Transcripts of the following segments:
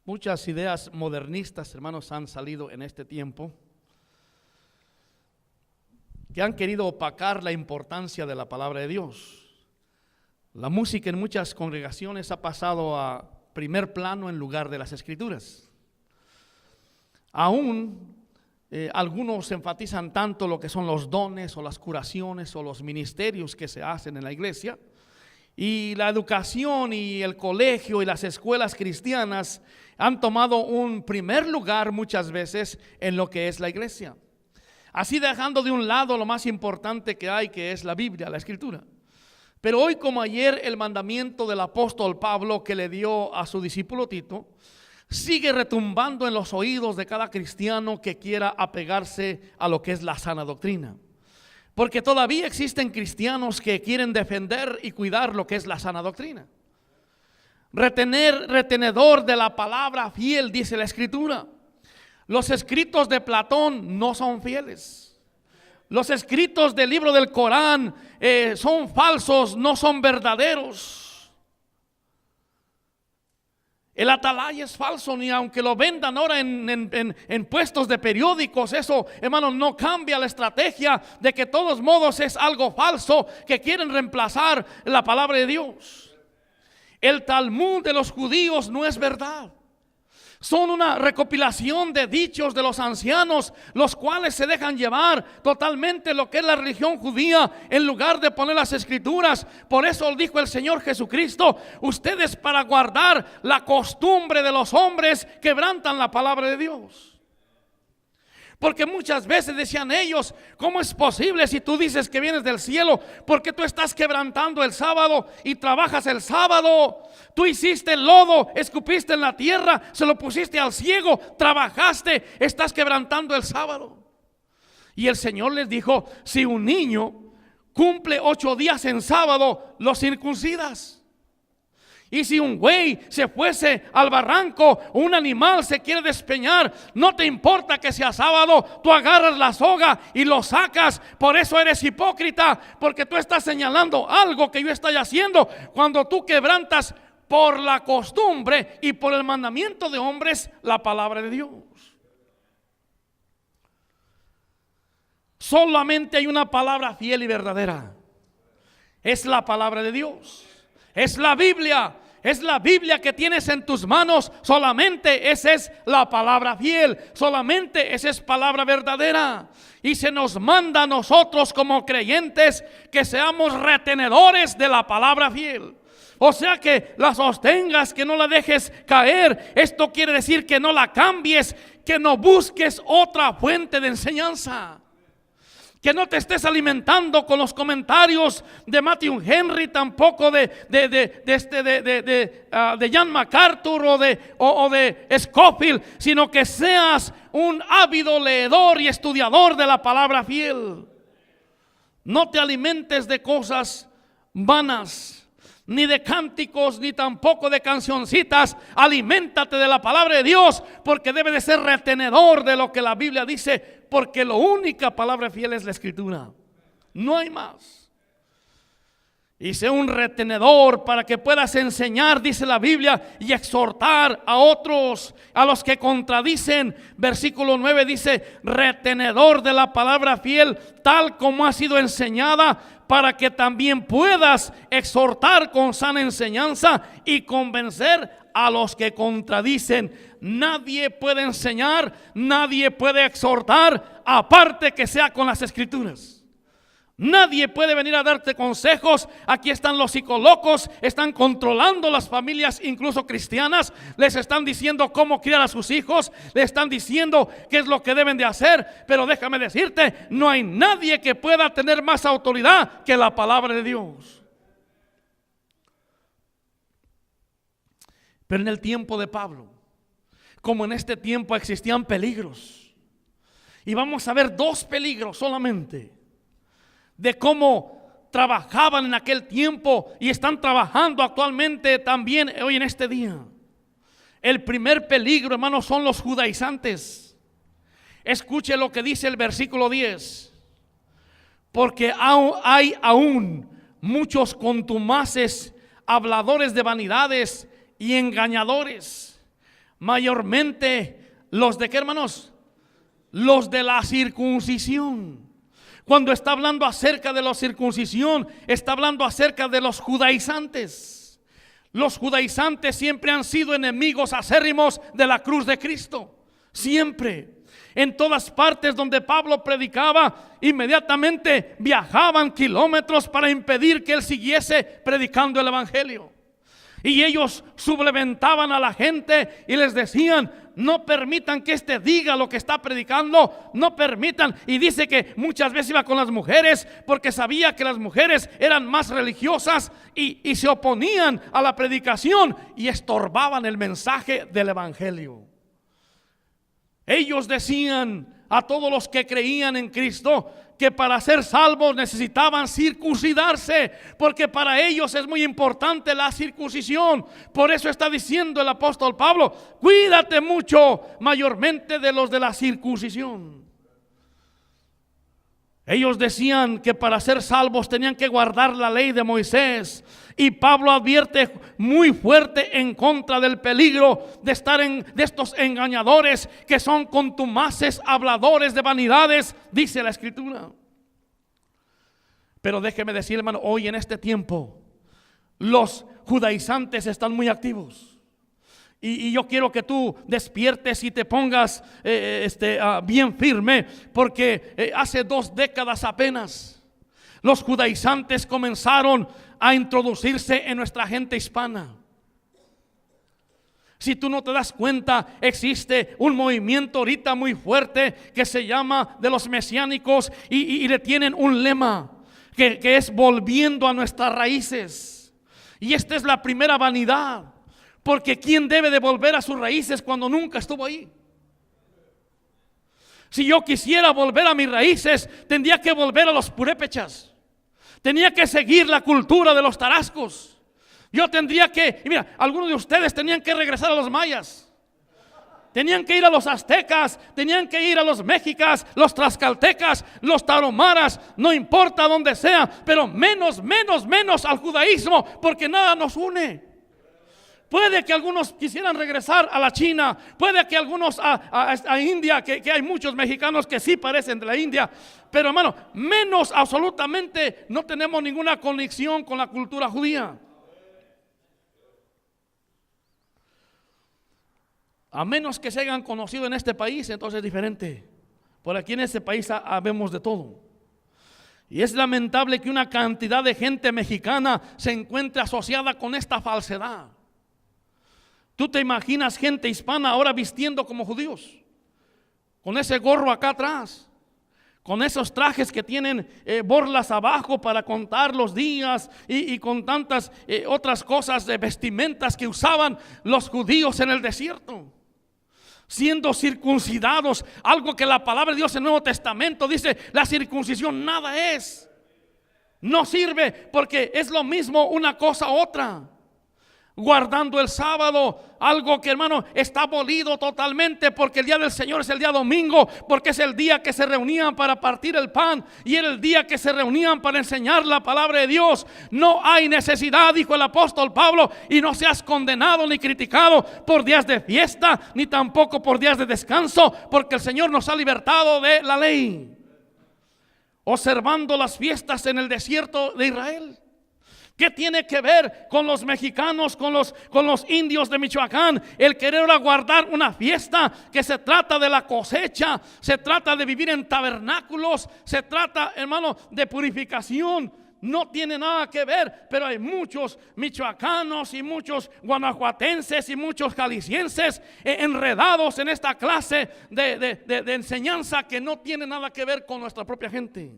Muchas ideas modernistas, hermanos, han salido en este tiempo que han querido opacar la importancia de la palabra de Dios. La música en muchas congregaciones ha pasado a primer plano en lugar de las escrituras. Aún algunos enfatizan tanto lo que son los dones o las curaciones o los ministerios que se hacen en la iglesia, y la educación y el colegio y las escuelas cristianas han tomado un primer lugar muchas veces en lo que es la iglesia, así dejando de un lado lo más importante que hay, que es la Biblia, la Escritura. Pero hoy como ayer, el mandamiento del apóstol Pablo que le dio a su discípulo Tito sigue retumbando en los oídos de cada cristiano que quiera apegarse a lo que es la sana doctrina. Porque todavía existen cristianos que quieren defender y cuidar lo que es la sana doctrina. Retenedor de la palabra fiel, dice la Escritura. Los escritos de Platón no son fieles. Los escritos del libro del Corán son falsos, no son verdaderos. El atalaya es falso, ni aunque lo vendan ahora en puestos de periódicos. Eso, hermano, no cambia la estrategia de que de todos modos es algo falso, que quieren reemplazar la palabra de Dios. El Talmud de los judíos no es verdad. Son una recopilación de dichos de los ancianos, los cuales se dejan llevar totalmente lo que es la religión judía en lugar de poner las escrituras. Por eso dijo el Señor Jesucristo: ustedes, para guardar la costumbre de los hombres, quebrantan la palabra de Dios. Porque muchas veces decían ellos: ¿cómo es posible si tú dices que vienes del cielo? Porque tú estás quebrantando el sábado y trabajas el sábado. Tú hiciste el lodo, escupiste en la tierra, se lo pusiste al ciego, trabajaste, estás quebrantando el sábado. Y el Señor les dijo: si un niño cumple 8 días en sábado, lo circuncidas. Y si un güey se fuese al barranco, un animal se quiere despeñar, no te importa que sea sábado, tú agarras la soga y lo sacas. Por eso eres hipócrita, porque tú estás señalando algo que yo estoy haciendo cuando tú quebrantas por la costumbre y por el mandamiento de hombres la palabra de Dios. Solamente hay una palabra fiel y verdadera. Es la palabra de Dios. Es la Biblia. Es la Biblia que tienes en tus manos. Solamente esa es la palabra fiel. Solamente esa es palabra verdadera. Y se nos manda a nosotros como creyentes que seamos retenedores de la palabra fiel. O sea, que la sostengas, que no la dejes caer. Esto quiere decir que no la cambies, que no busques otra fuente de enseñanza. Que no te estés alimentando con los comentarios de Matthew Henry, tampoco de John MacArthur o de Scofield, sino que seas un ávido leedor y estudiador de la palabra fiel. No te alimentes de cosas vanas, ni de cánticos, ni tampoco de cancioncitas. Aliméntate de la palabra de Dios, porque debe de ser retenedor de lo que la Biblia dice. Porque la única palabra fiel es la Escritura. No hay más. Y sé un retenedor para que puedas enseñar, dice la Biblia, y exhortar a otros, a los que contradicen. Versículo 9 dice: retenedor de la palabra fiel, tal como ha sido enseñada, para que también puedas exhortar con sana enseñanza y convencer a los que contradicen. Nadie puede enseñar, nadie puede exhortar, aparte que sea con las Escrituras. Nadie puede venir a darte consejos. Aquí están los psicólogos, están controlando las familias, incluso cristianas. Les están diciendo cómo criar a sus hijos, les están diciendo qué es lo que deben de hacer. Pero déjame decirte, no hay nadie que pueda tener más autoridad que la palabra de Dios. Pero en el tiempo de Pablo, como en este tiempo, existían peligros. Y vamos a ver 2 peligros solamente de cómo trabajaban en aquel tiempo y están trabajando actualmente también hoy en este día. El primer peligro, hermanos, son los judaizantes. Escuche lo que dice el versículo 10. Porque hay aún muchos contumaces, habladores de vanidades y engañadores, Mayormente los de ¿qué, hermanos? Los de la circuncisión. Cuando está hablando acerca de la circuncisión, está hablando acerca de los judaizantes. Los judaizantes siempre han sido enemigos acérrimos de la cruz de Cristo. Siempre. En todas partes donde Pablo predicaba, inmediatamente viajaban kilómetros para impedir que él siguiese predicando el evangelio. Y ellos suplementaban a la gente y les decían: no permitan que este diga lo que está predicando, no permitan. Y dice que muchas veces iba con las mujeres porque sabía que las mujeres eran más religiosas y se oponían a la predicación y estorbaban el mensaje del evangelio. Ellos decían a todos los que creían en Cristo que para ser salvos necesitaban circuncidarse, porque para ellos es muy importante la circuncisión. Por eso está diciendo el apóstol Pablo: cuídate mucho, mayormente de los de la circuncisión. Ellos decían que para ser salvos tenían que guardar la ley de Moisés. Y Pablo advierte muy fuerte en contra del peligro de estar de estos engañadores que son contumaces, habladores de vanidades, dice la Escritura. Pero déjeme decir, hermano, hoy en este tiempo los judaizantes están muy activos. Y yo quiero que tú despiertes y te pongas bien firme, porque hace 2 décadas apenas los judaizantes comenzaron a introducirse en nuestra gente hispana. Si tú no te das cuenta, existe un movimiento ahorita muy fuerte que se llama de los mesiánicos y le tienen un lema que es volviendo a nuestras raíces. Y esta es la primera vanidad. Porque ¿quién debe de volver a sus raíces cuando nunca estuvo ahí? Si yo quisiera volver a mis raíces, tendría que volver a los purépechas. Tenía que seguir la cultura de los tarascos. Yo tendría que, y mira, algunos de ustedes tenían que regresar a los mayas. Tenían que ir a los aztecas, tenían que ir a los mexicas, los tlaxcaltecas, los taromaras, no importa dónde sea, pero menos al judaísmo, porque nada nos une. Puede que algunos quisieran regresar a la China, puede que algunos a India, que hay muchos mexicanos que sí parecen de la India, pero hermano, menos absolutamente no tenemos ninguna conexión con la cultura judía. A menos que se hayan conocido en este país, entonces es diferente. Por aquí en este país habemos de todo. Y es lamentable que una cantidad de gente mexicana se encuentre asociada con esta falsedad. ¿Tú te imaginas gente hispana ahora vistiendo como judíos? Con ese gorro acá atrás, con esos trajes que tienen borlas abajo para contar los días y con tantas otras cosas de vestimentas que usaban los judíos en el desierto. Siendo circuncidados, algo que la palabra de Dios en el Nuevo Testamento dice: la circuncisión nada es. No sirve, porque es lo mismo una cosa u otra. Guardando el sábado, algo que, hermano, está abolido totalmente, porque el día del Señor es el día domingo, porque es el día que se reunían para partir el pan y era el día que se reunían para enseñar la palabra de Dios. No hay necesidad, dijo el apóstol Pablo, y no seas condenado ni criticado por días de fiesta, ni tampoco por días de descanso, porque el Señor nos ha libertado de la ley. Observando las fiestas en el desierto de Israel. ¿Qué tiene que ver con los mexicanos, con los indios de Michoacán? El querer guardar una fiesta que se trata de la cosecha, se trata de vivir en tabernáculos, se trata, hermano, de purificación. No tiene nada que ver, pero hay muchos michoacanos y muchos guanajuatenses y muchos jaliscienses enredados en esta clase de enseñanza que no tiene nada que ver con nuestra propia gente.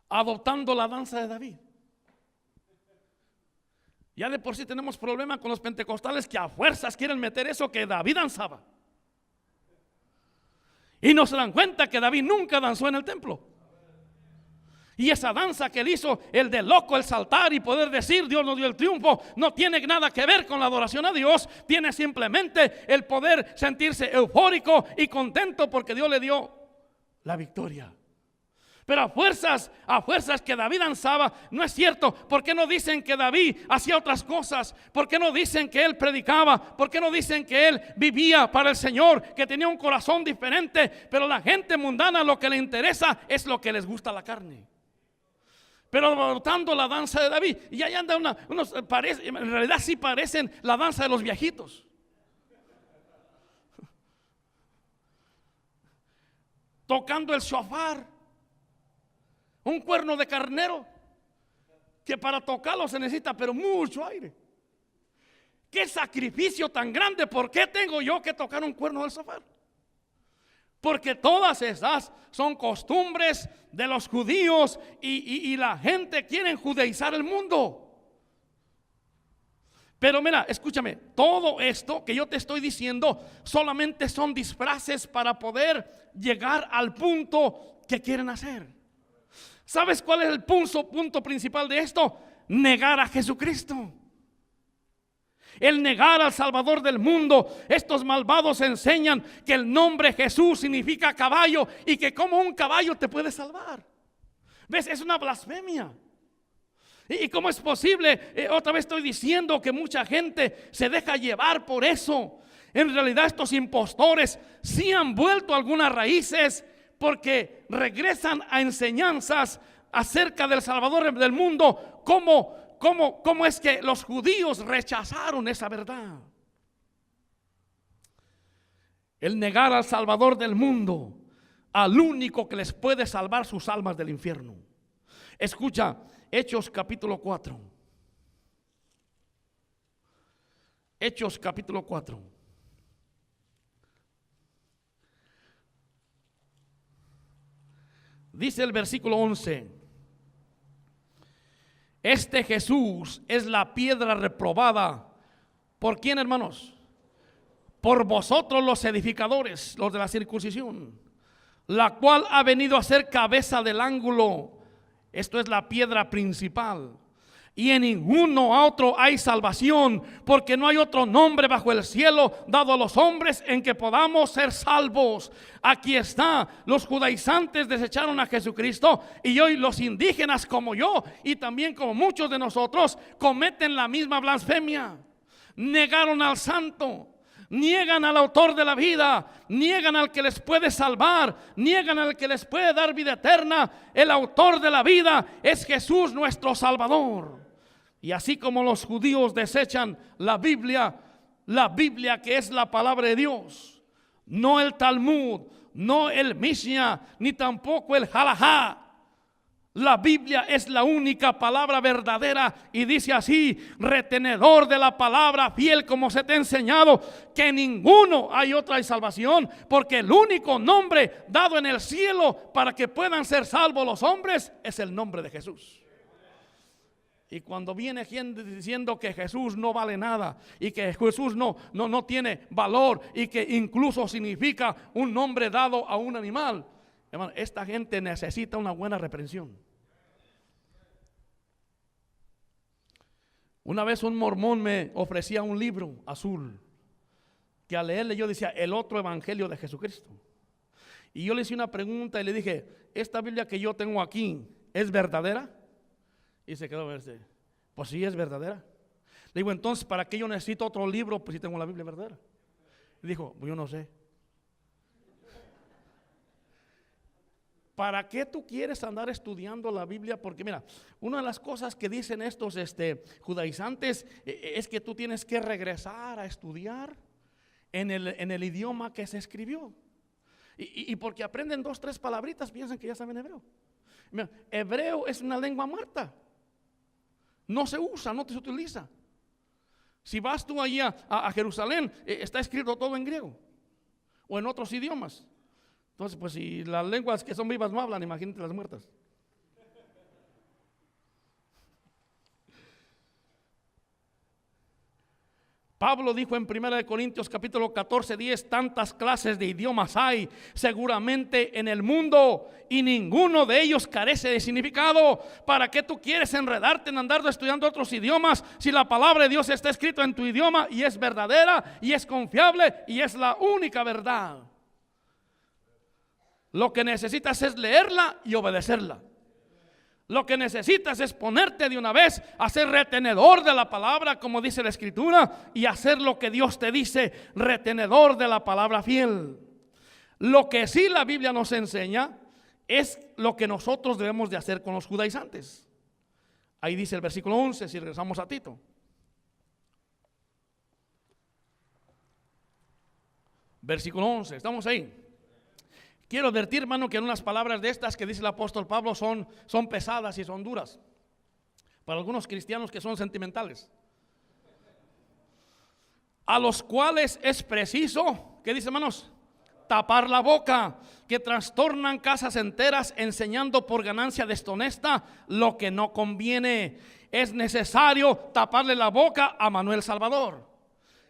Adoptando la danza de David. Ya de por sí tenemos problema con los pentecostales que a fuerzas quieren meter eso que David danzaba. Y no se dan cuenta que David nunca danzó en el templo. Y esa danza que él hizo, el de loco, el saltar y poder decir Dios nos dio el triunfo, no tiene nada que ver con la adoración a Dios. Tiene simplemente el poder sentirse eufórico y contento porque Dios le dio la victoria. Pero a fuerzas que David danzaba, no es cierto. ¿Por qué no dicen que David hacía otras cosas? ¿Por qué no dicen que él predicaba? ¿Por qué no dicen que él vivía para el Señor, que tenía un corazón diferente? Pero la gente mundana lo que le interesa es lo que les gusta la carne. Pero notando la danza de David, y ahí anda en realidad sí parecen la danza de los viejitos. Tocando el shofar, un cuerno de carnero, que para tocarlo se necesita pero mucho aire. Qué sacrificio tan grande. ¿Por qué tengo yo que tocar un cuerno del shofar? Porque todas esas son costumbres de los judíos y la gente quiere judaizar el mundo. Pero mira, escúchame, todo esto que yo te estoy diciendo solamente son disfraces para poder llegar al punto que quieren hacer. ¿Sabes cuál es el punto principal de esto? Negar a Jesucristo. El negar al Salvador del mundo. Estos malvados enseñan que el nombre Jesús significa caballo y que como un caballo te puede salvar. ¿Ves? Es una blasfemia. ¿Y cómo es posible? Otra vez estoy diciendo que mucha gente se deja llevar por eso. En realidad estos impostores sí han vuelto algunas raíces, porque regresan a enseñanzas acerca del Salvador del mundo. ¿Cómo es que los judíos rechazaron esa verdad? El negar al Salvador del mundo, al único que les puede salvar sus almas del infierno. Escucha, Hechos capítulo 4. Hechos capítulo 4. Dice el versículo 11: este Jesús es la piedra reprobada. ¿Por quién, hermanos? Por vosotros los edificadores, los de la circuncisión, la cual ha venido a ser cabeza del ángulo. Esto es la piedra principal. Y en ninguno otro hay salvación, porque no hay otro nombre bajo el cielo dado a los hombres en que podamos ser salvos. Aquí está, los judaizantes desecharon a Jesucristo, y hoy los indígenas como yo y también como muchos de nosotros cometen la misma blasfemia. Negaron al santo, niegan al autor de la vida, niegan al que les puede salvar, niegan al que les puede dar vida eterna. El autor de la vida es Jesús, nuestro Salvador. Y así como los judíos desechan la Biblia que es la palabra de Dios, no el Talmud, no el Mishnah, ni tampoco el Halajá. La Biblia es la única palabra verdadera, y dice así: retenedor de la palabra, fiel como se te ha enseñado, que en ninguno hay otra salvación, porque el único nombre dado en el cielo para que puedan ser salvos los hombres es el nombre de Jesús. Y cuando viene gente diciendo que Jesús no vale nada y que Jesús no tiene valor y que incluso significa un nombre dado a un animal, hermano, esta gente necesita una buena reprensión. Una vez un mormón me ofrecía un libro azul, que al leerle yo decía: el otro evangelio de Jesucristo. Y yo le hice una pregunta y le dije: ¿esta Biblia que yo tengo aquí es verdadera? Y se quedó a verse. Pues sí, es verdadera. Le digo: entonces, ¿para qué yo necesito otro libro? Pues si tengo la Biblia verdadera. Y dijo: pues yo no sé. ¿Para qué tú quieres andar estudiando la Biblia? Porque mira, una de las cosas que dicen estos judaizantes es que tú tienes que regresar a estudiar en el idioma que se escribió. Y porque aprenden 2, 3 palabritas, piensan que ya saben hebreo. Mira, hebreo es una lengua muerta. No se usa, no se utiliza. Si vas tú allí a Jerusalén, está escrito todo en griego o en otros idiomas. Entonces, pues si las lenguas que son vivas no hablan, imagínate las muertas. Pablo dijo en 1 Corintios capítulo 14, 10: tantas clases de idiomas hay seguramente en el mundo, y ninguno de ellos carece de significado. ¿Para qué tú quieres enredarte en andar estudiando otros idiomas si la palabra de Dios está escrita en tu idioma y es verdadera y es confiable y es la única verdad? Lo que necesitas es leerla y obedecerla. Lo que necesitas es ponerte de una vez a ser retenedor de la palabra, como dice la Escritura, y hacer lo que Dios te dice, retenedor de la palabra fiel. Lo que sí la Biblia nos enseña es lo que nosotros debemos de hacer con los judaizantes. Ahí dice el versículo 11, si regresamos a Tito. Versículo 11, estamos ahí. Quiero advertir, hermano, que en unas palabras de estas que dice el apóstol Pablo son pesadas y son duras para algunos cristianos que son sentimentales, a los cuales es preciso, ¿qué dice, hermanos? Tapar la boca, que trastornan casas enteras enseñando por ganancia deshonesta lo que no conviene. Es necesario taparle la boca a Manuel Salvador.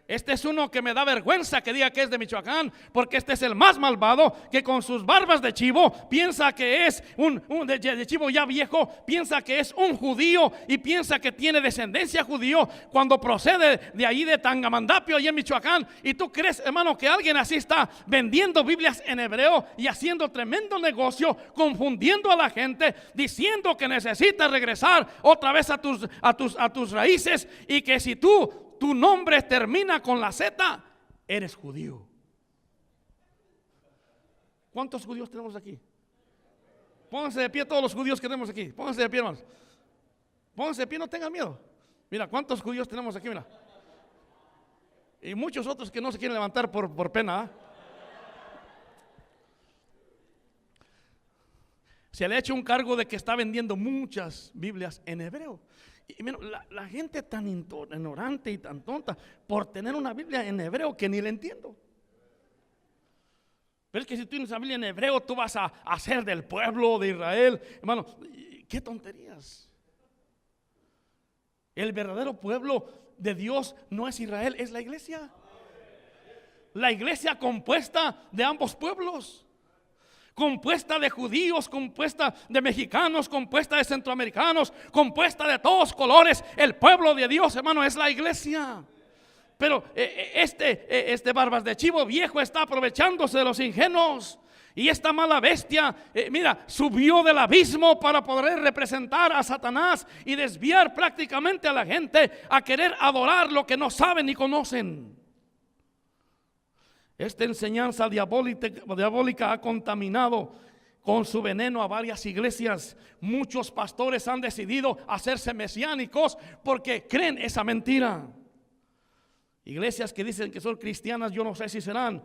Este es uno que me da vergüenza que diga que es de Michoacán, porque este es el más malvado, que con sus barbas de chivo piensa que es de chivo ya viejo, piensa que es un judío y piensa que tiene descendencia judío cuando procede de allí de Tangamandapio, allí en Michoacán. Y tú crees, hermano, que alguien así está vendiendo Biblias en hebreo y haciendo tremendo negocio, confundiendo a la gente, diciendo que necesitas regresar otra vez a tus raíces, y que si tu nombre termina con la Z, eres judío. ¿Cuántos judíos tenemos aquí? Pónganse de pie todos los judíos que tenemos aquí. Pónganse de pie, hermanos. Pónganse de pie, no tengan miedo. Mira, ¿cuántos judíos tenemos aquí? Mira. Y muchos otros que no se quieren levantar por pena, ¿eh? Se le ha hecho un cargo de que está vendiendo muchas Biblias en hebreo. Y mira, la gente tan ignorante y tan tonta por tener una Biblia en hebreo que ni la entiendo. Pero es que si tú tienes una Biblia en hebreo, tú vas a ser del pueblo de Israel. Hermano, qué tonterías. El verdadero pueblo de Dios no es Israel, es la iglesia. La iglesia compuesta de ambos pueblos, compuesta de judíos, compuesta de mexicanos, compuesta de centroamericanos, compuesta de todos colores. El pueblo de Dios, hermano, es la iglesia. Pero este barbas de chivo viejo está aprovechándose de los ingenuos. Y esta mala bestia, mira, subió del abismo para poder representar a Satanás y desviar prácticamente a la gente a querer adorar lo que no saben ni conocen. Esta enseñanza diabólica ha contaminado con su veneno a varias iglesias. Muchos pastores han decidido hacerse mesiánicos porque creen esa mentira. Iglesias que dicen que son cristianas, yo no sé si serán.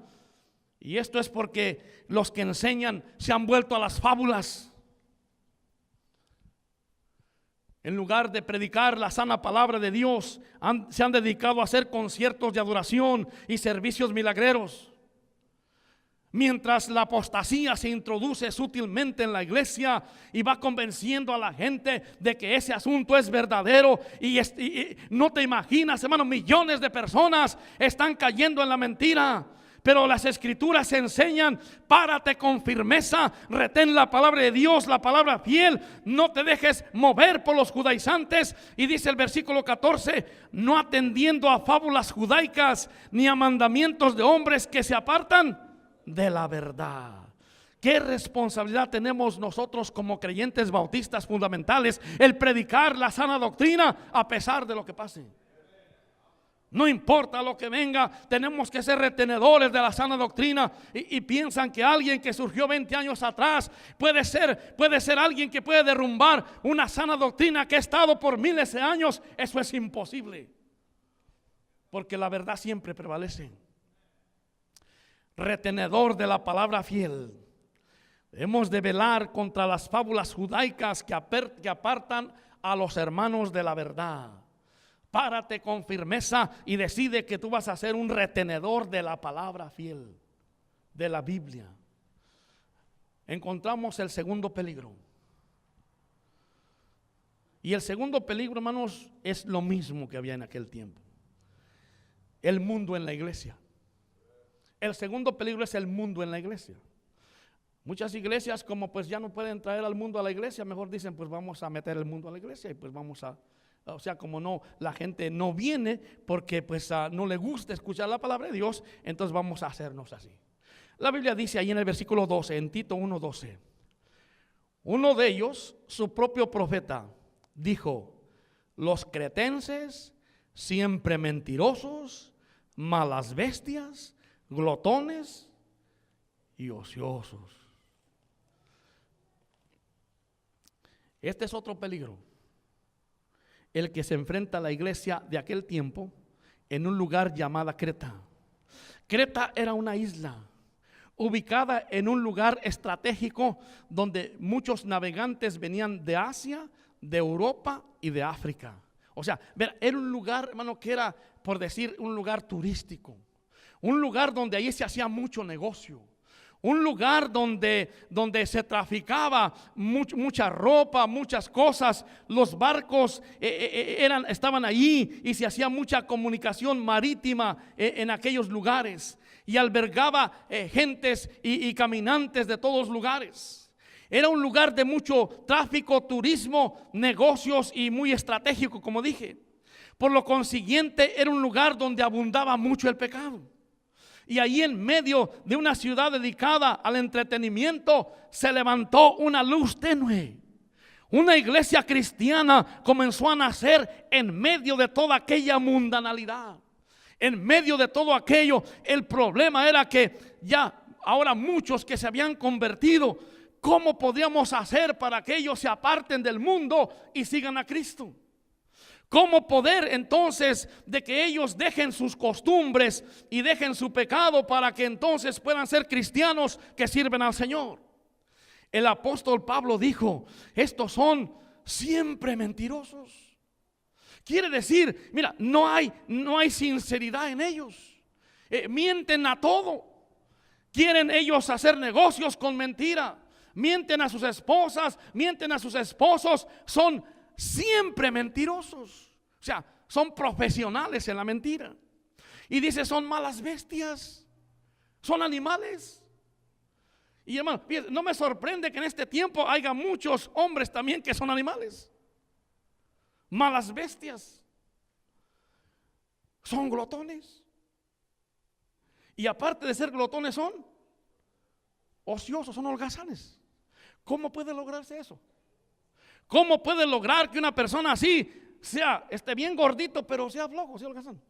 Y esto es porque los que enseñan se han vuelto a las fábulas. En lugar de predicar la sana palabra de Dios, se han dedicado a hacer conciertos de adoración y servicios milagreros. Mientras la apostasía se introduce sutilmente en la iglesia y va convenciendo a la gente de que ese asunto es verdadero, y no te imaginas, hermano, millones de personas están cayendo en la mentira. Pero las escrituras enseñan: párate con firmeza, retén la palabra de Dios, la palabra fiel, no te dejes mover por los judaizantes. Y dice el versículo 14: no atendiendo a fábulas judaicas ni a mandamientos de hombres que se apartan de la verdad. ¿Qué responsabilidad tenemos nosotros como creyentes bautistas fundamentales? El predicar la sana doctrina a pesar de lo que pase. No importa lo que venga, tenemos que ser retenedores de la sana doctrina. Y piensan que alguien que surgió 20 años atrás puede ser alguien que puede derrumbar una sana doctrina que ha estado por miles de años. Eso es imposible, porque la verdad siempre prevalece. Retenedor de la palabra fiel. Hemos de velar contra las fábulas judaicas que apartan a los hermanos de la verdad. Párate con firmeza y decide que tú vas a ser un retenedor de la palabra fiel, de la Biblia. Encontramos el segundo peligro. Y el segundo peligro, hermanos, es lo mismo que había en aquel tiempo: el mundo en la iglesia. El segundo peligro es el mundo en la iglesia. Muchas iglesias, como pues ya no pueden traer al mundo a la iglesia, mejor dicen: pues vamos a meter el mundo a la iglesia y pues vamos a... O sea, como no, la gente no viene porque pues no le gusta escuchar la palabra de Dios, entonces vamos a hacernos así. La Biblia dice ahí en el versículo 12, en Tito 1:12, uno de ellos, su propio profeta, dijo: los cretenses, siempre mentirosos, malas bestias, glotones y ociosos. Este es otro peligro, el que se enfrenta a la iglesia de aquel tiempo en un lugar llamada Creta. Creta era una isla ubicada en un lugar estratégico donde muchos navegantes venían de Asia, de Europa y de África. O sea, era un lugar, hermano, que era, por decir, un lugar turístico, un lugar donde ahí se hacía mucho negocio, un lugar donde se traficaba mucha ropa, muchas cosas. Los barcos estaban allí y se hacía mucha comunicación marítima en aquellos lugares, y albergaba gentes y caminantes de todos lugares. Era un lugar de mucho tráfico, turismo, negocios y muy estratégico, como dije. Por lo consiguiente, era un lugar donde abundaba mucho el pecado. Y ahí en medio de una ciudad dedicada al entretenimiento se levantó una luz tenue. Una iglesia cristiana comenzó a nacer en medio de toda aquella mundanalidad. En medio de todo aquello, el problema era que ya ahora muchos que se habían convertido, ¿cómo podíamos hacer para que ellos se aparten del mundo y sigan a Cristo? ¿Cómo poder entonces de que ellos dejen sus costumbres y dejen su pecado para que entonces puedan ser cristianos que sirven al Señor? El apóstol Pablo dijo: estos son siempre mentirosos. Quiere decir, mira, no hay sinceridad en ellos. Mienten a todo. Quieren ellos hacer negocios con mentira. Mienten a sus esposas, mienten a sus esposos. Son siempre mentirosos. O sea, son profesionales en la mentira. Y dice, son malas bestias, son animales. Y hermano, no me sorprende que en este tiempo haya muchos hombres también que son animales. Malas bestias. Son glotones. Y aparte de ser glotones, son ociosos, son holgazanes. ¿Cómo puede lograrse eso? ¿Cómo puede lograr que una persona así sea bien gordito, pero sea flojo, sea holgazán?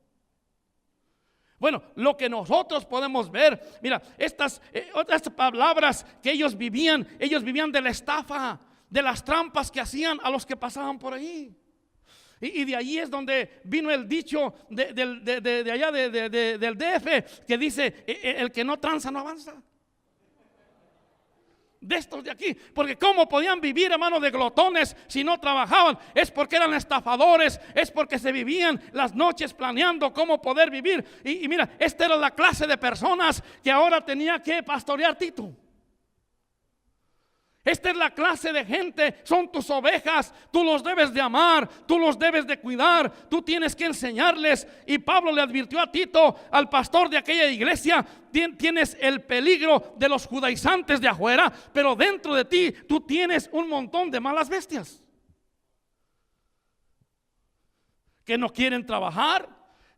Bueno, lo que nosotros podemos ver, mira, estas palabras que ellos vivían de la estafa, de las trampas que hacían a los que pasaban por ahí. Y de ahí es donde vino el dicho de allá del DF, que dice: el que no tranza no avanza. De estos de aquí, porque cómo podían vivir, hermano, de glotones si no trabajaban. Es porque eran estafadores, es porque se vivían las noches planeando cómo poder vivir. Y mira, esta era la clase de personas que ahora tenía que pastorear Tito. Esta es la clase de gente, son tus ovejas, tú los debes de amar, tú los debes de cuidar, tú tienes que enseñarles. Y Pablo le advirtió a Tito, al pastor de aquella iglesia: tienes el peligro de los judaizantes de afuera, pero dentro de ti tú tienes un montón de malas bestias que no quieren trabajar,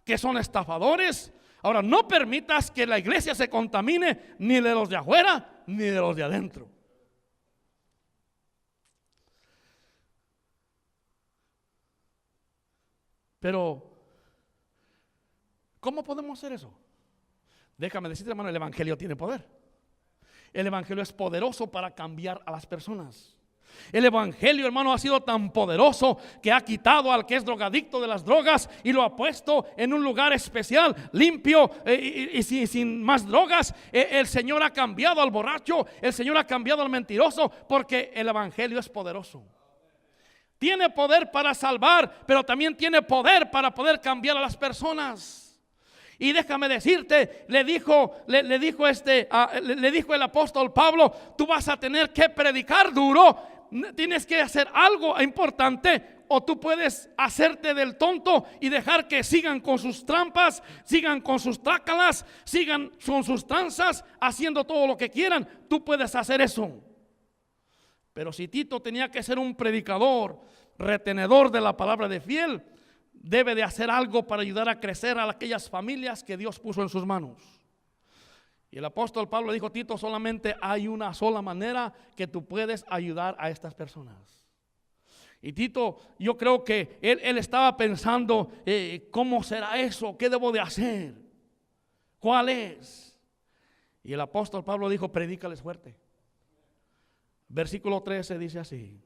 que son estafadores. Ahora, no permitas que la iglesia se contamine ni de los de afuera ni de los de adentro. Pero, ¿cómo podemos hacer eso? Déjame decirte, hermano, el evangelio tiene poder. El evangelio es poderoso para cambiar a las personas. El evangelio, hermano, ha sido tan poderoso que ha quitado al que es drogadicto de las drogas y lo ha puesto en un lugar especial, limpio y sin más drogas. El Señor ha cambiado al borracho, el Señor ha cambiado al mentiroso, porque el evangelio es poderoso. Tiene poder para salvar, pero también tiene poder para poder cambiar a las personas. Y déjame decirte, le dijo el apóstol Pablo: tú vas a tener que predicar duro, tienes que hacer algo importante, o tú puedes hacerte del tonto y dejar que sigan con sus trampas, sigan con sus trácalas, sigan con sus tranzas, haciendo todo lo que quieran. Tú puedes hacer eso. Pero si Tito tenía que ser un predicador, retenedor de la palabra de fiel, debe de hacer algo para ayudar a crecer a aquellas familias que Dios puso en sus manos. Y el apóstol Pablo dijo: Tito, solamente hay una sola manera que tú puedes ayudar a estas personas. Y Tito, yo creo que él estaba pensando, ¿cómo será eso? ¿Qué debo de hacer? ¿Cuál es? Y el apóstol Pablo dijo: predícales fuerte. Versículo 13 dice así: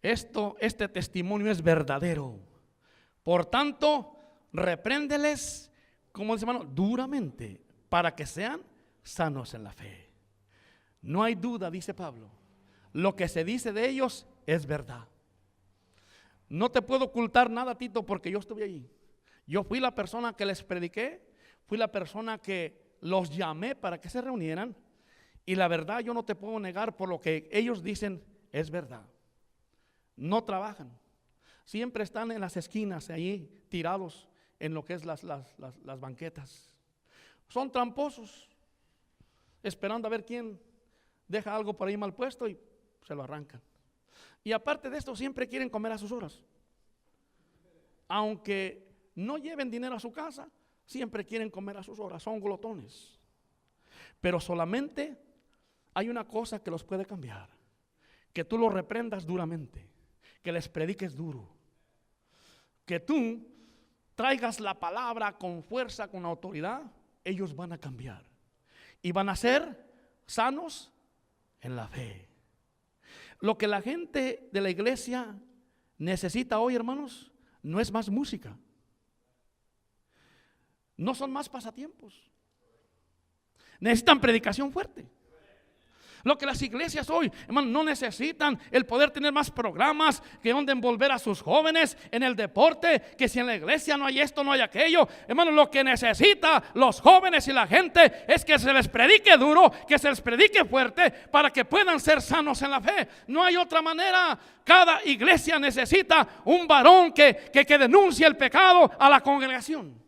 este testimonio es verdadero. Por tanto, repréndeles, como dice hermano, duramente, para que sean sanos en la fe. No hay duda, dice Pablo, lo que se dice de ellos es verdad. No te puedo ocultar nada, Tito, porque yo estuve allí. Yo fui la persona que les prediqué, fui la persona que los llamé para que se reunieran. Y la verdad, yo no te puedo negar, por lo que ellos dicen es verdad. No trabajan, siempre están en las esquinas, allí tirados en lo que es las banquetas. Son tramposos, esperando a ver quién deja algo por ahí mal puesto y se lo arrancan. Y aparte de esto, siempre quieren comer a sus horas. Aunque no lleven dinero a su casa, siempre quieren comer a sus horas, son glotones. Pero solamente hay una cosa que los puede cambiar: que tú los reprendas duramente, que les prediques duro, que tú traigas la palabra con fuerza, con autoridad. Ellos van a cambiar y van a ser sanos en la fe. Lo que la gente de la iglesia necesita hoy, hermanos, no es más música, no son más pasatiempos, necesitan predicación fuerte. Lo que las iglesias hoy, hermano, no necesitan el poder tener más programas que donde envolver a sus jóvenes en el deporte, que si en la iglesia no hay esto, no hay aquello. Hermano, lo que necesita los jóvenes y la gente es que se les predique duro, que se les predique fuerte, para que puedan ser sanos en la fe. No hay otra manera. Cada iglesia necesita un varón que denuncie el pecado a la congregación.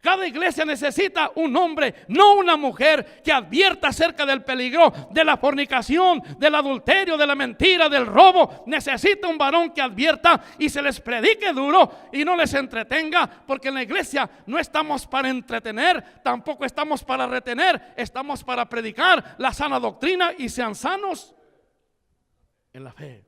Cada iglesia necesita un hombre, no una mujer, que advierta acerca del peligro de la fornicación, del adulterio, de la mentira, del robo. Necesita un varón que advierta y se les predique duro y no les entretenga, porque en la iglesia no estamos para entretener, tampoco estamos para retener, estamos para predicar la sana doctrina y sean sanos en la fe.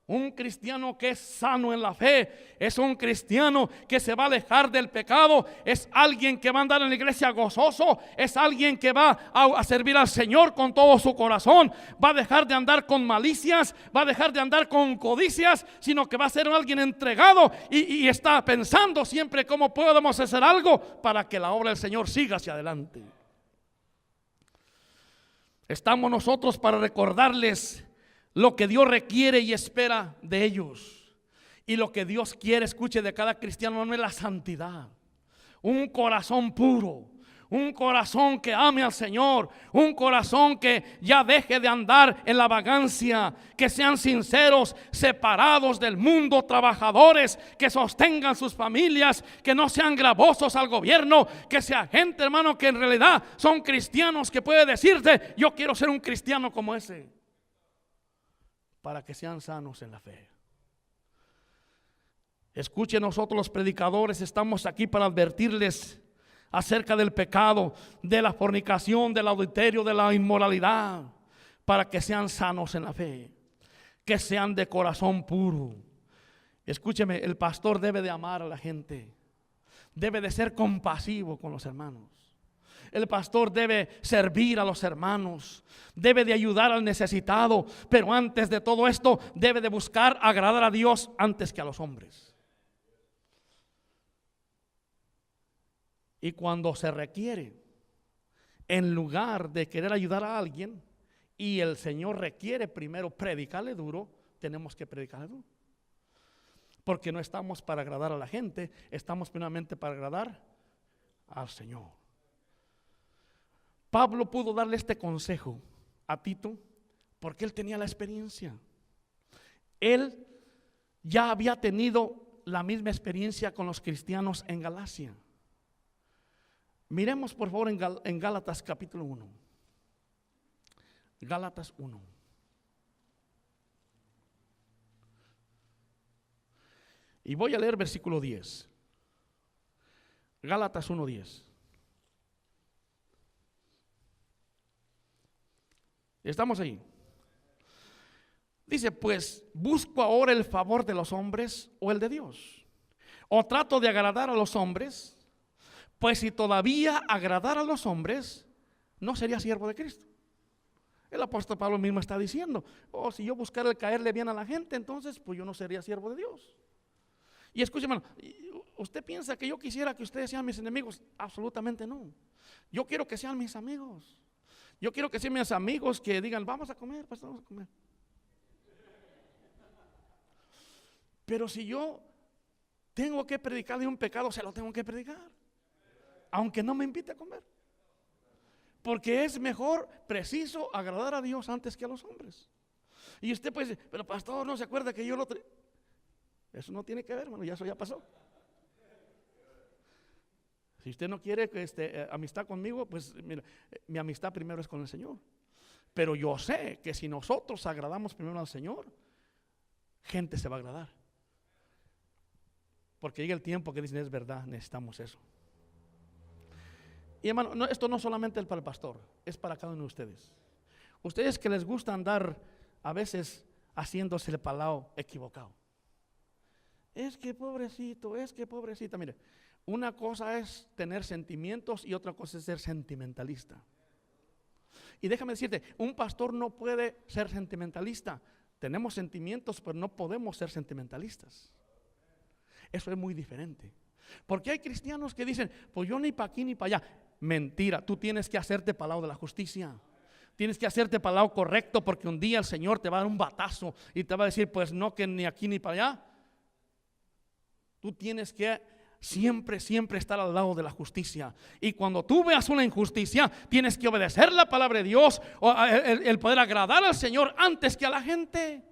Un cristiano que es sano en la fe es un cristiano que se va a alejar del pecado, es alguien que va a andar en la iglesia gozoso, es alguien que va a servir al Señor con todo su corazón, va a dejar de andar con malicias, va a dejar de andar con codicias, sino que va a ser alguien entregado y está pensando siempre cómo podemos hacer algo para que la obra del Señor siga hacia adelante. Estamos nosotros para recordarles lo que Dios requiere y espera de ellos. Y lo que Dios quiere, escuche, de cada cristiano no es la santidad. Un corazón puro, un corazón que ame al Señor, un corazón que ya deje de andar en la vagancia, que sean sinceros, separados del mundo, trabajadores, que sostengan sus familias, que no sean gravosos al gobierno, que sea gente, hermano, que en realidad son cristianos, que puede decirte: yo quiero ser un cristiano como ese, para que sean sanos en la fe. Escuchen, nosotros los predicadores estamos aquí para advertirles acerca del pecado, de la fornicación, del adulterio, de la inmoralidad, para que sean sanos en la fe, que sean de corazón puro. Escúcheme, el pastor debe de amar a la gente, debe de ser compasivo con los hermanos. El pastor debe servir a los hermanos, debe de ayudar al necesitado, pero antes de todo esto debe de buscar agradar a Dios antes que a los hombres. Y cuando se requiere, en lugar de querer ayudar a alguien y el Señor requiere primero predicarle duro, tenemos que predicarle duro. Porque no estamos para agradar a la gente, estamos primeramente para agradar al Señor. Pablo pudo darle este consejo a Tito porque él tenía la experiencia. Él ya había tenido la misma experiencia con los cristianos en Galacia. Miremos por favor en Gálatas capítulo 1. Gálatas 1. Y voy a leer versículo 10. Gálatas 1:10. Estamos ahí. Dice, pues, ¿busco ahora el favor de los hombres o el de Dios? ¿O trato de agradar a los hombres? Pues si todavía agradara a los hombres, no sería siervo de Cristo. El apóstol Pablo mismo está diciendo, si yo buscara el caerle bien a la gente, entonces pues yo no sería siervo de Dios. Y escuche, hermano, ¿usted piensa que yo quisiera que ustedes sean mis enemigos? Absolutamente no. Yo quiero que sean mis amigos. Yo quiero que sean mis amigos que digan, vamos a comer, pues vamos a comer. Pero si yo tengo que predicar de un pecado, se lo tengo que predicar, aunque no me invite a comer. Porque es mejor, preciso, agradar a Dios antes que a los hombres. Y usted puede decir, pero pastor, no se acuerda que yo lo... Eso no tiene que ver, hermano, ya eso ya pasó. Si usted no quiere amistad conmigo, pues mira, mi amistad primero es con el Señor. Pero yo sé que si nosotros agradamos primero al Señor, gente se va a agradar. Porque llega el tiempo que dicen, es verdad, necesitamos eso. Y hermano, esto no solamente es para el pastor, es para cada uno de ustedes. Ustedes que les gusta andar a veces haciéndose el palao equivocado. Es que pobrecito, es que pobrecita. Mire, una cosa es tener sentimientos y otra cosa es ser sentimentalista. Y déjame decirte, un pastor no puede ser sentimentalista. Tenemos sentimientos, pero no podemos ser sentimentalistas. Eso es muy diferente. Porque hay cristianos que dicen, pues yo ni para aquí ni para allá. Mentira, tú tienes que hacerte para el lado de la justicia. Tienes que hacerte para el lado correcto, porque un día el Señor te va a dar un batazo y te va a decir, pues no, que ni aquí ni para allá. Tú tienes que siempre estar al lado de la justicia. Y cuando tú veas una injusticia, tienes que obedecer la palabra de Dios, o el poder agradar al Señor antes que a la gente.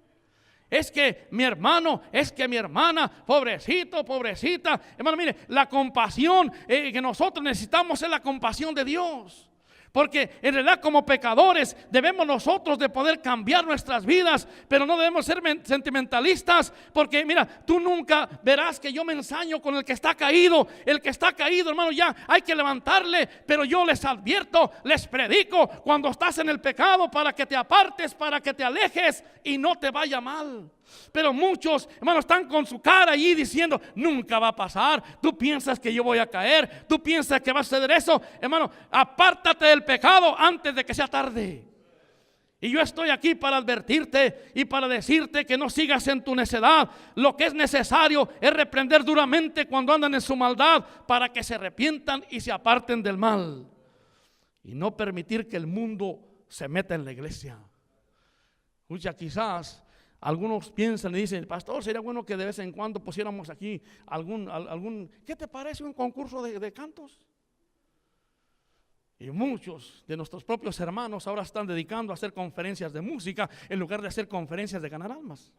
Es que mi hermano, es que mi hermana, pobrecito, pobrecita. Hermano, mire, la compasión que nosotros necesitamos es la compasión de Dios. Porque en realidad como pecadores debemos nosotros de poder cambiar nuestras vidas, pero no debemos ser sentimentalistas, porque mira, tú nunca verás que yo me ensaño con el que está caído. El que está caído, hermano, ya hay que levantarle, pero yo les advierto, les predico cuando estás en el pecado para que te apartes, para que te alejes y no te vaya mal. Pero muchos, hermanos, están con su cara allí diciendo, nunca va a pasar. Tú piensas que yo voy a caer, tú piensas que va a suceder eso. Hermano, apártate del pecado antes de que sea tarde. Y yo estoy aquí para advertirte y para decirte que no sigas en tu necedad. Lo que es necesario es reprender duramente cuando andan en su maldad, para que se arrepientan y se aparten del mal. Y no permitir que el mundo se meta en la iglesia. Escucha, quizás algunos piensan y dicen, pastor, sería bueno que de vez en cuando pusiéramos aquí algún ¿qué te parece un concurso de cantos? Y muchos de nuestros propios hermanos ahora están dedicando a hacer conferencias de música en lugar de hacer conferencias de ganar almas.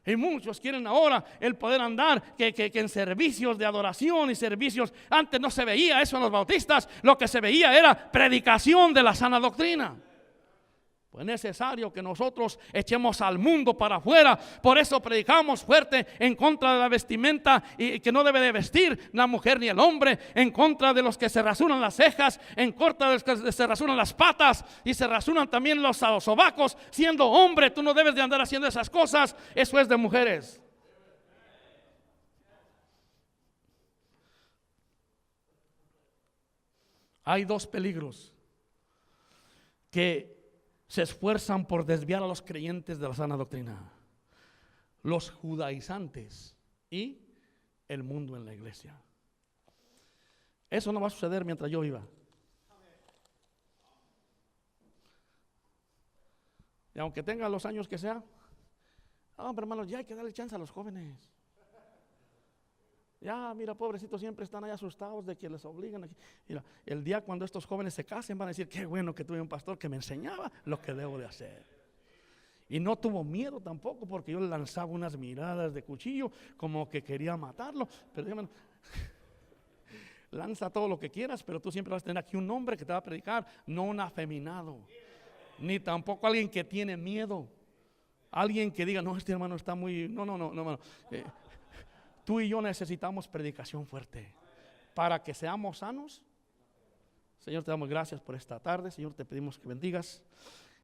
Y muchos quieren ahora el poder andar que en servicios de adoración y servicios. Antes no se veía eso en los bautistas, lo que se veía era predicación de la sana doctrina. Pues es necesario que nosotros echemos al mundo para afuera. Por eso predicamos fuerte en contra de la vestimenta y que no debe de vestir la mujer ni el hombre, en contra de los que se rasuran las cejas, en contra de los que se rasuran las patas y se rasuran también los sobacos. Siendo hombre, tú no debes de andar haciendo esas cosas. Eso es de mujeres. Hay dos peligros que se esfuerzan por desviar a los creyentes de la sana doctrina: los judaizantes y el mundo en la iglesia. Eso no va a suceder mientras yo viva. Y aunque tenga los años que sea, pero hermanos, ya hay que darle chance a los jóvenes. Ya, mira, pobrecitos, siempre están ahí asustados de que les obligan. Mira, el día cuando estos jóvenes se casen van a decir, qué bueno que tuve un pastor que me enseñaba lo que debo de hacer. Y no tuvo miedo tampoco, porque yo le lanzaba unas miradas de cuchillo como que quería matarlo. Pero dígame, lanza todo lo que quieras, pero tú siempre vas a tener aquí un hombre que te va a predicar, no un afeminado, ni tampoco alguien que tiene miedo. Alguien que diga, no, este hermano está muy... No, hermano. Tú y yo necesitamos predicación fuerte para que seamos sanos. Señor, te damos gracias por esta tarde. Señor, te pedimos que bendigas